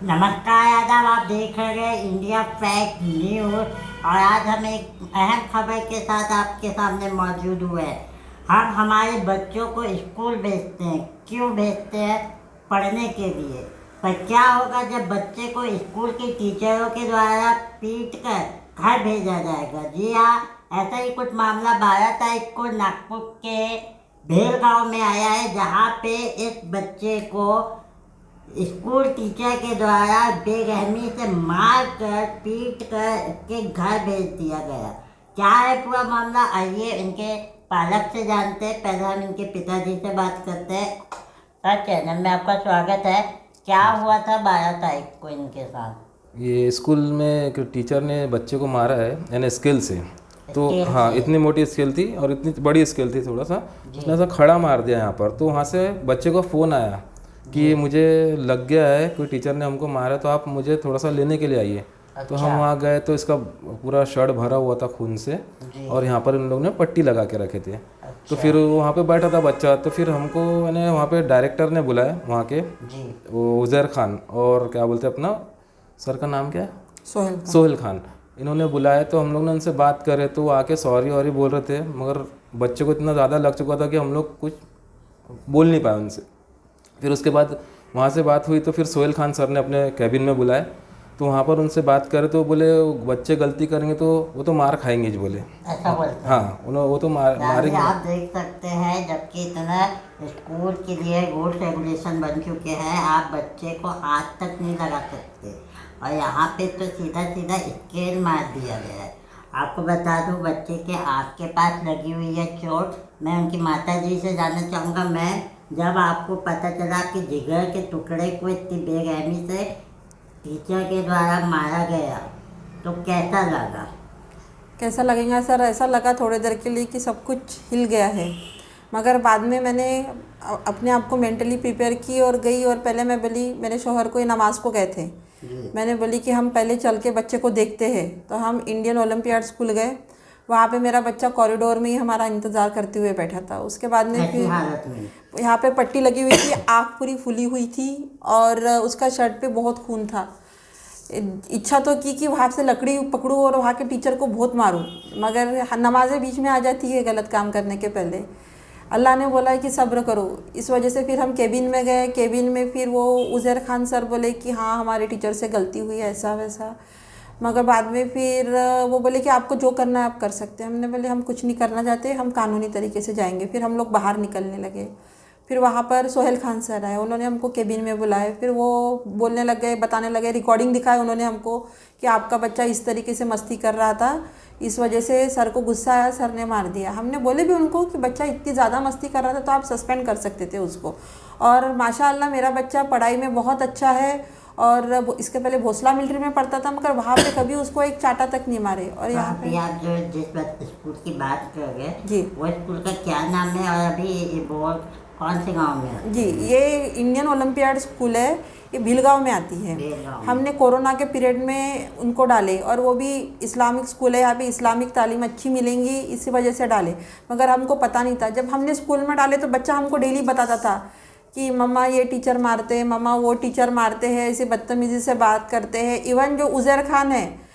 नमस्कार आदाब, आप देख रहे हैं इंडिया फैक्ट न्यूज़। और आज हम एक अहम खबर के साथ आपके सामने मौजूद हुए हैं। हम हमारे बच्चों को स्कूल भेजते हैं, क्यों भेजते हैं? पढ़ने के लिए। पर क्या होगा जब बच्चे को स्कूल के टीचरों के द्वारा पीट कर घर भेजा जाएगा? जी हाँ, ऐसा ही कुछ मामला 12 तारीख को नागपुर के भेल गांव में आया है, जहां पे इस बच्चे को स्कूल टीचर के द्वारा बेरहमी से मार कर पीट कर के घर भेज दिया गया। क्या है पूरा मामला, आइए इनके पालक से जानते हैं। पहले हम इनके पिताजी से बात करते हैं। सर, चैनल में आपका स्वागत है। क्या हुआ था 12 तारीख को इनके साथ? ये स्कूल में एक टीचर ने बच्चे को मारा है, यानी स्केल से। तो हाँ, इतनी मोटी स्केल थी और इतनी बड़ी स्केल थी, थोड़ा सा उसने ऐसा खड़ा मार दिया यहाँ पर। तो वहाँ से बच्चे को फ़ोन आया कि मुझे लग गया है, कोई टीचर ने हमको मारा, तो आप मुझे थोड़ा सा लेने के लिए आइए। तो हम वहाँ गए तो इसका पूरा शर्ट भरा हुआ था खून से, और यहाँ पर इन लोगों ने पट्टी लगा के रखे थे। तो फिर वहाँ पे बैठा था बच्चा, तो फिर हमको मैंने वहाँ पे डायरेक्टर ने बुलाया, वहाँ के वो उज़ैर खान, और क्या बोलते हैं अपना सर का नाम क्या है, सोहेल खान। इन्होंने बुलाया तो हम लोग ने उनसे बात करे, तो वो आके सॉरी वॉरी बोल रहे थे, मगर बच्चे को इतना ज़्यादा लग चुका था कि हम लोग कुछ बोल नहीं पाए उनसे। फिर उसके बाद वहाँ से बात हुई तो फिर सोहेल खान सर ने अपने कैबिन में बुलाया, तो वहाँ पर उनसे बात करे तो बोले बच्चे गलती करेंगे तो वो तो मार खाएंगे जी, बोले। ऐसा बोलते हैं। हाँ, वो तो मारेंगे। आप देख सकते हैं, जबकि इतना स्कूल के लिए रूल्स रेगुलेशन बन चुके हैं, आप बच्चे को हाथ तक नहीं लगा सकते, और यहाँ पे तो सीधा सीधा स्केल मार दिया गया है। आपको बता दूं, बच्चे के आँख के पास लगी हुई है चोट। मैं उनकी माता जी से जानना चाहूँगा, मैं जब आपको पता चला कि जिगर के टुकड़े को इतनी बेरहमी से टीचर के द्वारा मारा गया, तो कैसा लगा? कैसा लगेगा सर? ऐसा लगा थोड़ी देर के लिए कि सब कुछ हिल गया है, मगर बाद में मैंने अपने आप को मेंटली प्रिपेयर की और गई। और पहले मैं बोली, मेरे शौहर को ये नमाज को गए थे, मैंने बोली कि हम पहले चल के बच्चे को देखते हैं। तो हम इंडियन ओलंपियाड स्कूल गए। वहाँ पे मेरा बच्चा कॉरिडोर में ही हमारा इंतज़ार करते हुए बैठा था। उसके बाद में फिर यहाँ पे पट्टी लगी हुई थी, आँख पूरी फुली हुई थी, और उसका शर्ट पे बहुत खून था। इच्छा तो की कि वहाँ से लकड़ी पकड़ूँ और वहाँ के टीचर को बहुत मारूँ, मगर नमाज़ें बीच में आ जाती है गलत काम करने के पहले। अल्लाह ने बोला कि सब्र करो। इस वजह से फिर हम केबिन में गए। केबिन में फिर वो उज़ैर खान सर बोले कि हाँ, हमारे टीचर से गलती हुई है, ऐसा वैसा। मगर बाद में फिर वो बोले कि आपको जो करना है आप कर सकते हैं। हमने बोले हम कुछ नहीं करना चाहते, हम कानूनी तरीके से जाएंगे। फिर हम लोग बाहर निकलने लगे। फिर वहाँ पर सोहेल खान सर आए, उन्होंने हमको केबिन में बुलाए। फिर वो बोलने लग गए, बताने लगे, रिकॉर्डिंग दिखाए उन्होंने हमको कि आपका बच्चा इस तरीके से मस्ती कर रहा था, इस वजह से सर को गुस्सा आया, सर ने मार दिया। हमने बोले भी उनको कि बच्चा इतनी ज़्यादा मस्ती कर रहा था तो आप सस्पेंड कर सकते थे उसको। और माशाअल्लाह मेरा बच्चा पढ़ाई में बहुत अच्छा है, और इसके पहले भोसला मिलिट्री में पढ़ता था, मगर वहाँ पे कभी उसको एक चाटा तक नहीं मारे। और यहाँ पे आप जो जिस स्कूल की बात कर रहे जी, वो स्कूल का क्या नाम है, और अभी ये बोर्ड कौन से गांव में है? जी, ये इंडियन ओलंपियाड स्कूल है, ये भीलगांव में आती है। हमने कोरोना के पीरियड में उनको डाले, और वो भी इस्लामिक स्कूल है, यहाँ पे इस्लामिक तालीम अच्छी मिलेंगी, इसी वजह से डाले। मगर हमको पता नहीं था। जब हमने स्कूल में डाले तो बच्चा हमको डेली बताता था कि मम्मा ये टीचर मारते हैं, मम्मा वो टीचर मारते हैं, ऐसे बदतमीज़ी से बात करते हैं। इवन जो उज़ैर खान है,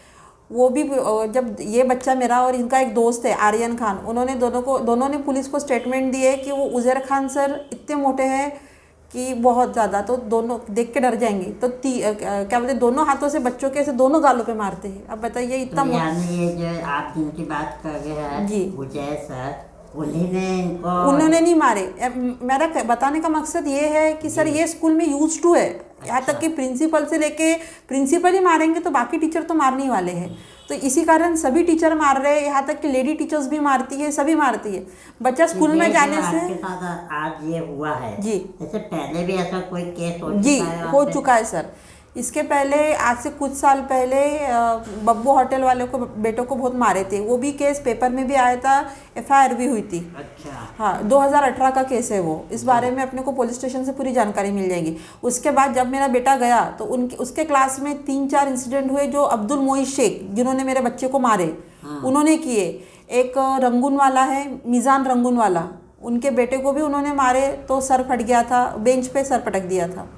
वो भी, जब ये बच्चा मेरा और इनका एक दोस्त है आर्यन खान, उन्होंने दोनों ने पुलिस को स्टेटमेंट दिए कि वो उज़ैर खान सर इतने मोटे हैं कि बहुत ज़्यादा, तो दोनों देख के डर जाएंगे। तो क्या बोलते, दोनों हाथों से बच्चों के ऐसे दोनों गालों पे मारते हैं। अब बताइए इतना तो यानी ये जो आप जिनकी बात कर रहे हैं जी, उजय सर, उन्होंने नहीं मारे। मेरा बताने का मकसद ये है कि सर ये स्कूल में यूज टू है। यहाँ तक कि प्रिंसिपल से लेके, प्रिंसिपल ही मारेंगे तो बाकी टीचर तो मारने ही वाले हैं। तो इसी कारण सभी टीचर मार रहे हैं, यहाँ तक कि लेडी टीचर्स भी मारती है, सभी मारती है। बच्चा स्कूल में जाने से आज ये हुआ है जी, इससे पहले भी ऐसा कोई केस हो चुका है सर। इसके पहले, आज से कुछ साल पहले, बब्बू होटल वाले को, बेटों को बहुत मारे थे। वो भी केस पेपर में भी आया था, FIR भी हुई थी। अच्छा। हाँ, 2018 का केस है वो। इस बारे में अपने को पुलिस स्टेशन से पूरी जानकारी मिल जाएगी। उसके बाद जब मेरा बेटा गया तो उसके क्लास में 3-4 इंसिडेंट हुए जो अब्दुल मोइज शेख, जिन्होंने मेरे बच्चे को मारे, उन्होंने किए। एक रंगून वाला है, मिजान रंगून वाला, उनके बेटे को भी उन्होंने मारे तो सर फट गया था, बेंच पे सर पटक दिया था।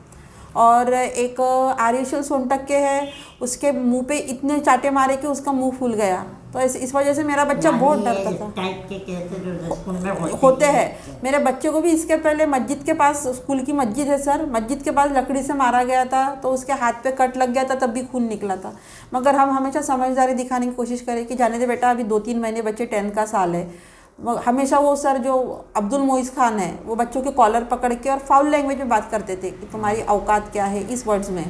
और एक आर्यशल सोनटक के है, उसके मुंह पे इतने चाटे मारे कि उसका मुंह फूल गया। तो इस वजह से मेरा बच्चा बहुत डरता था। टाइप के केसेस जो स्कूल में होते हैं। मेरे बच्चे को भी इसके पहले मस्जिद के पास, स्कूल की मस्जिद है सर, मस्जिद के पास लकड़ी से मारा गया था, तो उसके हाथ पे कट लग गया था, तब भी खून निकला था। मगर हम हमेशा समझदारी दिखाने की कोशिश करें कि जाने दे बेटा, अभी 2-3 महीने, बच्चे 10 का साल है। हमेशा वो सर जो अब्दुल मोइस खान है, वो बच्चों के कॉलर पकड़ के और फाउल लैंग्वेज में बात करते थे कि तुम्हारी औकात क्या है, इस वर्ड्स में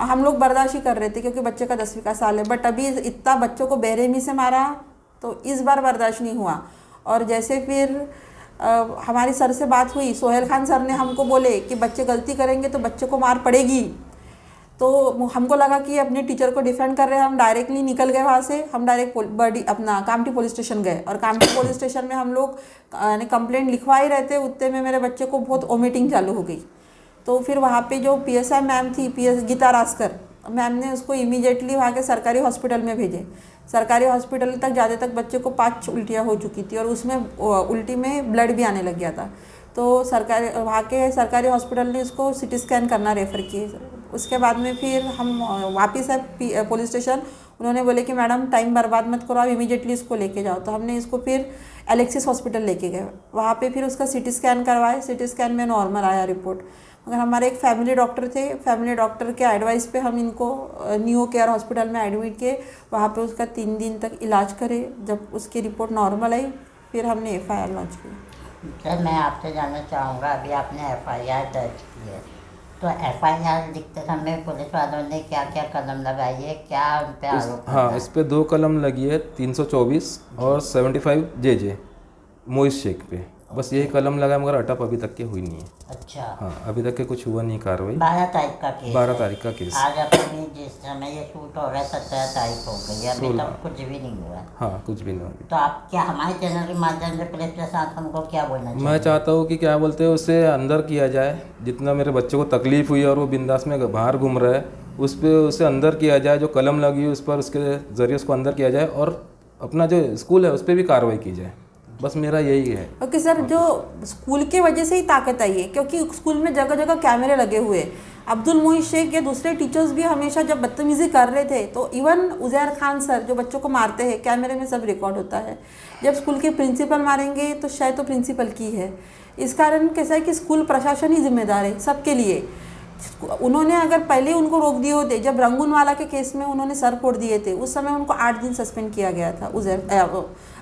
हम लोग बर्दाश्त ही कर रहे थे क्योंकि बच्चे का 10वीं का साल है। बट अभी इतना बच्चों को बेरहमी से मारा तो इस बार बर्दाश्त नहीं हुआ। और जैसे फिर हमारी सर से बात हुई, सोहेल खान सर ने हमको बोले कि बच्चे गलती करेंगे तो बच्चे को मार पड़ेगी। तो हमको लगा कि अपने टीचर को डिफेंड कर रहे हैं, हम डायरेक्टली निकल गए वहाँ से। हम डायरेक्ट अपना कामठी पुलिस स्टेशन गए और कामठी पुलिस स्टेशन में हम लोग कंप्लेंट लिखवा ही रहते, उतने में मेरे बच्चे को बहुत वोमिटिंग चालू हो गई। तो फिर वहाँ पे जो PSI मैम थी, गीता रास्कर मैम ने उसको इमीडिएटली वहाँ के सरकारी हॉस्पिटल में भेजे। सरकारी हॉस्पिटल तक जाते तक बच्चे को 5 उल्टियाँ हो चुकी थी और उसमें उल्टी में ब्लड भी आने लग गया था। तो वहाँ के सरकारी हॉस्पिटल ने उसको CT स्कैन करना रेफ़र किए। उसके बाद में फिर हम वापस है पुलिस स्टेशन, उन्होंने बोले कि मैडम टाइम बर्बाद मत करो, आप इमीडिएटली इसको लेके जाओ। तो हमने इसको फिर एलेक्सिस हॉस्पिटल लेके गए। वहाँ पे फिर उसका CT स्कैन करवाए, CT स्कैन में नॉर्मल आया रिपोर्ट। मगर हमारे एक फैमिली डॉक्टर थे, फैमिली डॉक्टर के एडवाइस पे हम इनको न्यू केयर हॉस्पिटल में एडमिट किए। वहाँ पे उसका 3 दिन तक इलाज करे। जब उसकी रिपोर्ट नॉर्मल आई फिर हमने FIR लॉन्च की। सर मैं आपसे जानना चाहूँगा, अभी आपने FIR दर्ज की है, तो FIR लिखते समय पुलिस वालों ने क्या क्या कलम लगाई है, क्या उन पर आरोप? हाँ, इस पे 2 कलम लगी है, 324 और 75 JJ मोइस शेख पे। बस यही कलम लगा, मगर अटक अभी तक की हुई नहीं है। अच्छा। हाँ, अभी तक के कुछ हुआ नहीं कार्रवाई। 12 तारीख का केस 12 है। तारीख का केस। आज अपनी जिस समय ये शूट हो रहा है 17 तारीख हो गई, अभी तक कुछ भी नहीं हुआ। हाँ, कुछ भी नहीं हुआ। तो आप क्या हमारे चैनल के माध्यम से पुलिस प्रशासन को क्या बोलना चाहिए? मैं चाहता हूँ कि क्या बोलते हैं, उसे अंदर किया जाए। जितना मेरे बच्चे को तकलीफ़ हुई और वो बिंदास में बाहर घूम रहा है, उस पर उसे अंदर किया जाए। जो कलम लगी उस पर, उसके ज़रिए उसको अंदर किया जाए और अपना जो स्कूल है उस पर भी कार्रवाई की जाए। बस मेरा यही है। ओके सर, जो स्कूल की वजह से ही ताकत आई है क्योंकि स्कूल में जगह जगह कैमरे लगे हुए हैं। अब्दुल मोइस शेख या दूसरे टीचर्स भी हमेशा जब बदतमीज़ी कर रहे थे तो इवन उज़ैर खान सर जो बच्चों को मारते हैं, कैमरे में सब रिकॉर्ड होता है। जब स्कूल के प्रिंसिपल मारेंगे तो शायद तो प्रिंसिपल की है। इस कारण कैसा है कि स्कूल प्रशासन ही जिम्मेदार है सबके लिए। उन्होंने अगर पहले उनको रोक दिए होते, जब रंगून वाला के केस में उन्होंने सर फोड़ दिए थे, उस समय उनको 8 दिन सस्पेंड किया गया था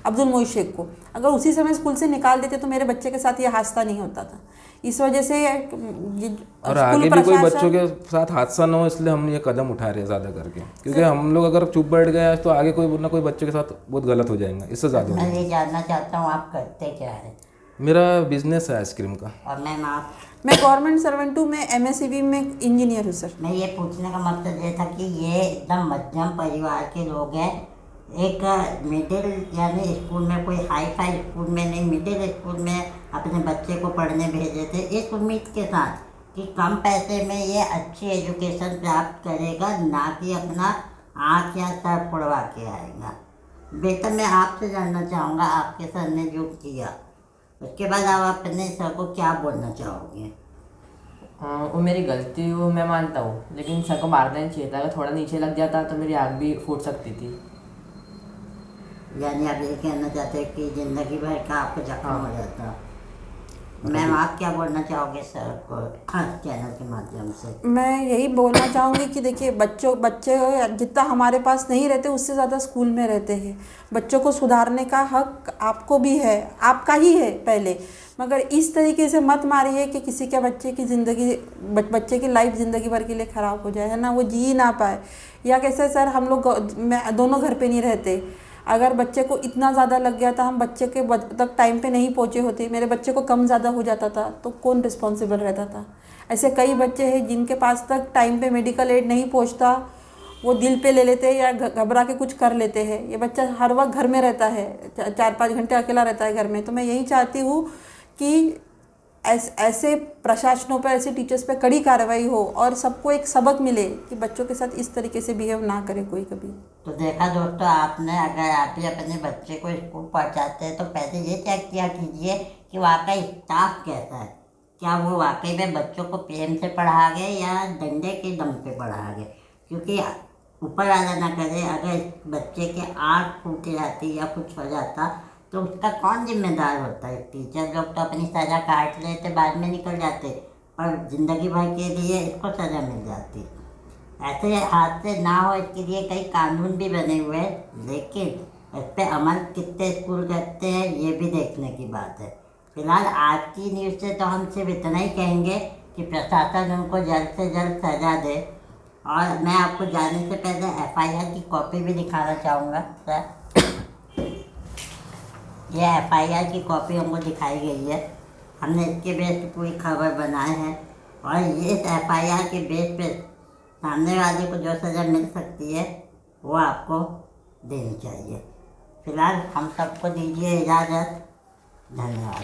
अब्दुल मोइस शेख को। अगर उसी समय स्कूल से निकाल देते तो मेरे बच्चे के साथ ये हादसा नहीं होता था। इस वजह से और आगे भी कोई बच्चों के साथ हादसा न हो, इसलिए हम ये कदम उठा रहे हैं ज़्यादा करके, क्योंकि हम लोग अगर चुप बैठ गए तो आगे कोई ना कोई बच्चे के साथ बहुत गलत हो जाएगा। इससे ज़्यादा मैं ये जानना चाहता हूँ आप करते क्या है? मेरा बिजनेस है आइसक्रीम का। और मैम आप? मैं गवर्नमेंट सर्वेंट हूँ, मैं MSCB में इंजीनियर हूँ सर। मैं ये पूछने का मकसद ये था कि ये एकदम मध्यम परिवार के लोग हैं, एक मिडिल यानी स्कूल में, कोई हाई फाई स्कूल में नहीं, मिडिल स्कूल में अपने बच्चे को पढ़ने भेजे थे इस उम्मीद के साथ कि कम पैसे में ये अच्छी एजुकेशन प्राप्त करेगा, ना कि अपना आँख या सर फोड़वा के आएगा। बेटा मैं आपसे जानना चाहूँगा, आपके सर ने जो किया उसके बाद आप अपने सर को क्या बोलना चाहोगे? वो मेरी गलती वो मैं मानता हूँ, लेकिन सर को मारना नहीं चाहिए था। अगर थोड़ा नीचे लग जाता तो मेरी आँख भी फूट सकती थी। यानी आप ये कहना चाहते हैं कि ज़िंदगी भर का आपको जख्म हो जाता। मैम आप क्या बोलना चाहोगे सर को चैनल के माध्यम से? मैं यही बोलना चाहूँगी कि देखिए बच्चे जितना हमारे पास नहीं रहते उससे ज़्यादा स्कूल में रहते हैं। बच्चों को सुधारने का हक आपको भी है, आपका ही है पहले, मगर इस तरीके से मत मारिए कि किसी के बच्चे की ज़िंदगी, बच्चे की लाइफ ज़िंदगी भर के लिए ख़राब हो जाए, है ना, वो जी ना पाए। या कैसे सर, हम लोग दोनों घर पे नहीं रहते। अगर बच्चे को इतना ज़्यादा लग गया था, हम बच्चे के तक टाइम पे नहीं पहुँचे होते, मेरे बच्चे को कम ज़्यादा हो जाता था तो कौन रिस्पॉन्सिबल रहता था? ऐसे कई बच्चे हैं जिनके पास तक टाइम पे मेडिकल एड नहीं पहुँचता, वो दिल पे ले लेते हैं या घबरा के कुछ कर लेते हैं। ये बच्चा हर वक्त घर में रहता है, 4-5 घंटे अकेला रहता है घर में। तो मैं यही चाहती हूँ कि ऐसे प्रशासनों पर, ऐसे टीचर्स पे कड़ी कार्रवाई हो और सबको एक सबक मिले कि बच्चों के साथ इस तरीके से बिहेव ना करे कोई कभी। तो देखा दोस्तों आपने, अगर आप भी अपने बच्चे को स्कूल पहुंचाते हैं तो पहले ये चेक किया कीजिए कि वहाँ का स्टाफ कैसा है, क्या वो वाकई में बच्चों को प्रेम से पढ़ा गए या डंडे के दम पे पढ़ा गए। क्योंकि ऊपर वाला ना करे, अगर बच्चे के आँख फूट जाती या कुछ हो जाता तो उसका कौन जिम्मेदार होता है। टीचर लोग तो अपनी सज़ा काट लेते, बाद में निकल जाते, पर ज़िंदगी भर के लिए इसको सज़ा मिल जाती। ऐसे हादसे ना हो इसके लिए कई कानून भी बने हुए हैं, लेकिन इस पर अमल कितने स्कूल करते हैं ये भी देखने की बात है। फिलहाल आज की न्यूज़ से तो हम सिर्फ इतना ही कहेंगे कि प्रशासन उनको जल्द से जल्द सज़ा दे। और मैं आपको जाने से पहले FIR की कॉपी भी दिखाना चाहूँगा सर। ये FIR की कॉपी हमको दिखाई गई है, हमने इसके बेस पे पूरी खबर बनाए हैं और ये इस FIR के बेस पे सामने वाले को जो सज़ा मिल सकती है वो आपको देनी चाहिए। फिलहाल हम सबको दीजिए इजाज़त। धन्यवाद।